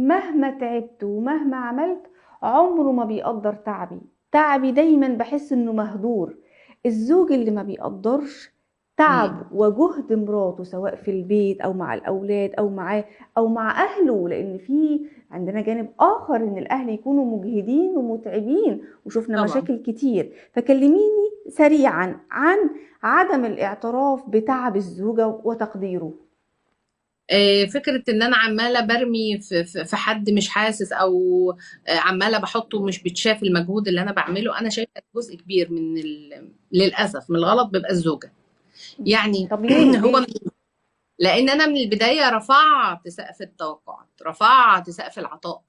مهما تعبت ومهما عملت عمره ما بيقدر تعبي دايما بحس انه مهدور. الزوج اللي ما بيقدرش تعب امم. وجهد مراته سواء في البيت او مع الاولاد او معاه او مع اهله، لان في عندنا جانب اخر ان الاهل يكونوا مجهدين ومتعبين وشفنا طبعا. مشاكل كتير. فكلميني سريعا عن عدم الاعتراف بتعب الزوجة وتقديره. فكرة ان انا عمالة برمي في حد مش حاسس، او عمالة بحطه مش بتشاف المجهود اللي انا بعمله. انا شايفة جزء كبير للأسف من الغلط بيبقى الزوجة. يعني طب ليه هو، ليه؟ لان انا من البداية رفعت سقف التوقعات، رفعت سقف العطاء.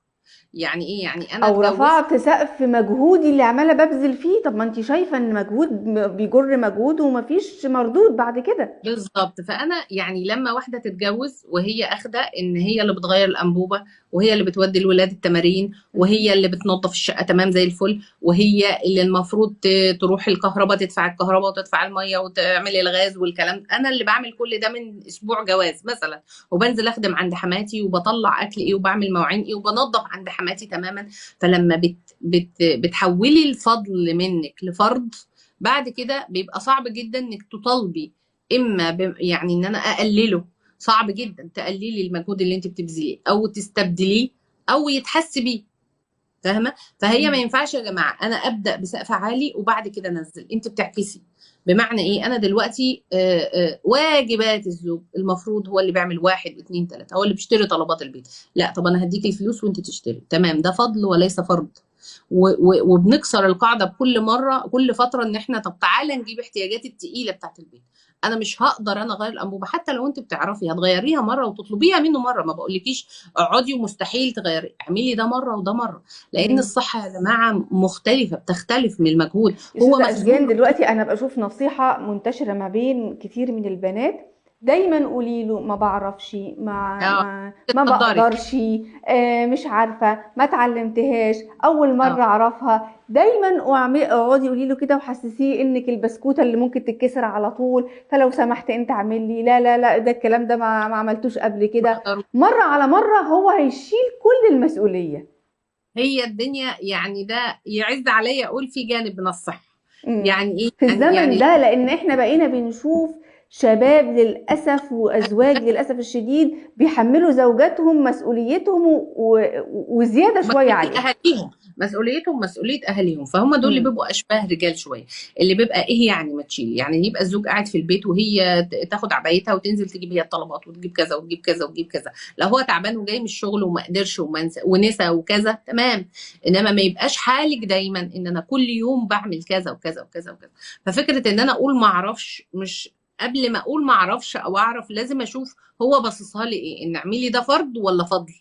يعني ايه؟ يعني انا او اتجوزت. رفعت سقف مجهودي اللي عماله ببذل فيه. طب ما انت شايفه ان مجهود بيجر مجهود ومفيش مردود بعد كده. بالظبط. فانا يعني لما واحده تتجوز وهي اخده ان هي اللي بتغير الانبوبه، وهي اللي بتودي الولاد التمارين، وهي اللي بتنظف الشقه تمام زي الفل، وهي اللي المفروض تروح الكهرباء تدفع الكهرباء وتدفع الميه وتعمل الغاز والكلام، انا اللي بعمل كل ده من اسبوع جواز مثلا. وبنزل اخدم عند حماتي وبطلع اكل ايه وبعمل مواعين ايه وبنظف عند حماتي تماما. فلما بتحولي الفضل منك لفرض، بعد كده بيبقى صعب جدا انك تطالبي. يعني ان انا اقلله. صعب جدا تقللي المجهود اللي انت بتبذليه او تستبدليه او يتحس بيه. فاهمه؟ فهي ما مم. ينفعش يا جماعه انا ابدا بسقف عالي وبعد كده انزل. انت بتعكسي. بمعنى ايه؟ انا دلوقتي واجبات الزوج المفروض هو اللي بيعمل واحد اتنين تلاته، هو اللي بيشتري طلبات البيت. لا، طب انا هديك الفلوس وانت تشتري، تمام، ده فضل وليس فرض. وبنكسر القاعده بكل مره كل فتره ان احنا طب تعالى نجيب احتياجات التقيله بتاعت البيت. انا مش هقدر انا اغير الانبوبه، حتى لو انت بتعرفي هتغيريها مره وتطلبيها منه مره، ما بقولكيش اقعدي ومستحيل تغيري، اعملي ده مره وده مره. لان مم. الصحه يا جماعه مختلفه، بتختلف من المجهود. هو استاذه اشجان، مخزون. دلوقتي انا بشوف نصيحه منتشره ما بين كتير من البنات: دايما قولي له ما بعرفش، اه، ما تقدري. بقدرش، مش عارفه، ما اتعلمتهاش، اول اه، مره اعرفها. دايما اقعدي قولي له كده وحسسيه انك البسكوته اللي ممكن تتكسر على طول، فلو سمحت انت اعمل لي. لا لا لا، ده الكلام ده ما عملتوش قبل كده. بقدر. مره على مره هو هيشيل كل المسؤوليه. هي الدنيا يعني ده يعز عليا اقول في جانب من الصحه. إمم. يعني ايه؟ في يعني الزمن يعني ده، لأن إحنا بقينا بنشوف شباب للأسف وأزواج للأسف الشديد بيحمّلوا زوجاتهم مسؤوليتهم وزيادة شوية مسؤولية عليهم. أهاليهم، مسؤوليتهم مسؤولية أهاليهم، فهم دول اللي إمم. بيبقوا أشباه رجال شوية. اللي بيبقى إيه يعني ما تشيل، يعني يبقى الزوج قاعد في البيت وهي تاخد عبايتها وتنزل تجيب هي الطلبات وتجيب كذا وتجيب كذا وتجيب كذا. لو هو تعبان وجاي من الشغل وما قدرش ونسى وكذا، تمام. إنما ما يبقاش حالك دايما إن أنا كل يوم بعمل كذا وكذا وكذا وكذا. ففكرة إن أنا أقول ما أعرفش، مش قبل ما أقول ما أعرفش أو أعرف لازم أشوف هو باصصها لي إيه، إن اعملي ده فرض ولا فضل،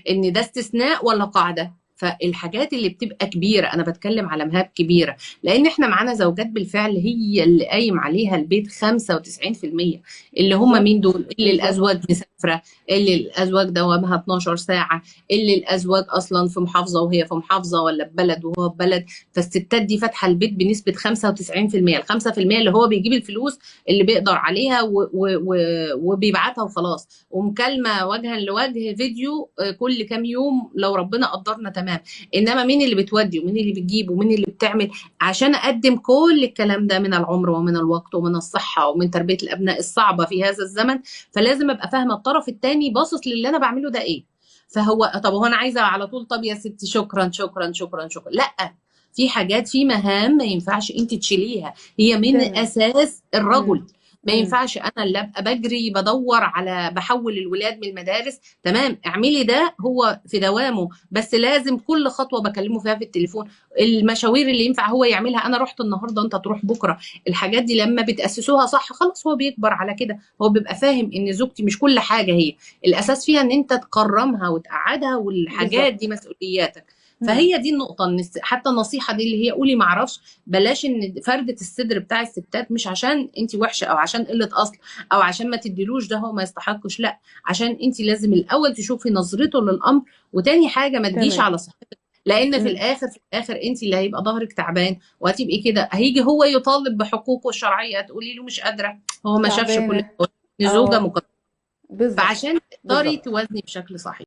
ان ده استثناء ولا قاعده. فالحاجات اللي بتبقى كبيره انا بتكلم على مهام كبيره، لان احنا معانا زوجات بالفعل هي اللي قايم عليها البيت 95%. اللي هم مين بالضبط، دول؟ اللي بالضبط. الازواج مسافره، اللي الازواج دوامها 12 ساعه، اللي الازواج اصلا في محافظه وهي في محافظه، ولا في بلد وهو في بلد. فالستات دي فاتحه البيت بنسبه 95%. ال 5% اللي هو بيجيب الفلوس اللي بيقدر عليها وبيبعتها وخلاص، ومكالمه وجها لوجه فيديو كل كام يوم لو ربنا قدرنا، تمام. انما مين اللي بتودي ومين اللي بتجيب ومين اللي بتعمل عشان اقدم كل الكلام ده من العمر ومن الوقت ومن الصحه ومن تربيه الابناء الصعبه في هذا الزمن؟ فلازم ابقى فاهمه الطرف الثاني باصص للي انا بعمله ده ايه. فهو طب هو انا عايزه على طول طب يا ستي شكرا شكرا شكرا شكرا؟ لا، في حاجات، في مهام ما ينفعش انت تشيليها، هي من تمام. اساس الرجل. إمم. ما إمم. ينفعش انا اللي ابقى بجري بدور على بحول الولاد من المدارس، تمام، اعملي ده هو في دوامه، بس لازم كل خطوه بكلمه فيها في التليفون. المشاوير اللي ينفع هو يعملها انا رحت النهارده انت تروح بكره. الحاجات دي لما بتاسسوها صح خلاص هو بيكبر على كده، هو بيبقى فاهم ان زوجتي مش كل حاجه هي الاساس فيها، ان انت تكرمها وتقعدها والحاجات دي بالضبط. مسؤولياتك. إمم. فهي دي النقطه، ان حتى النصيحه دي اللي هي قولي ما اعرفش. بلاش ان فرده الصدر بتاع الستات مش عشان انت وحشه او عشان قله اصل او عشان ما تديلوش ده هو ما يستحقش، لا، عشان انت لازم الاول تشوفي نظرته للامر، وتاني حاجه ما تجيش تمام. على صحتك. لان في إمم. الاخر، في الاخر انت اللي هيبقى ظهرك تعبان وهتبقي كده، هيجي هو يطالب بحقوقه الشرعيه تقولي له مش قادره. هو ما شافش كل تعبانة. ده، إن زوجه آه. مقدره. بالضبط. فعشان تقدري بالضبط. توازني بشكل صحيح.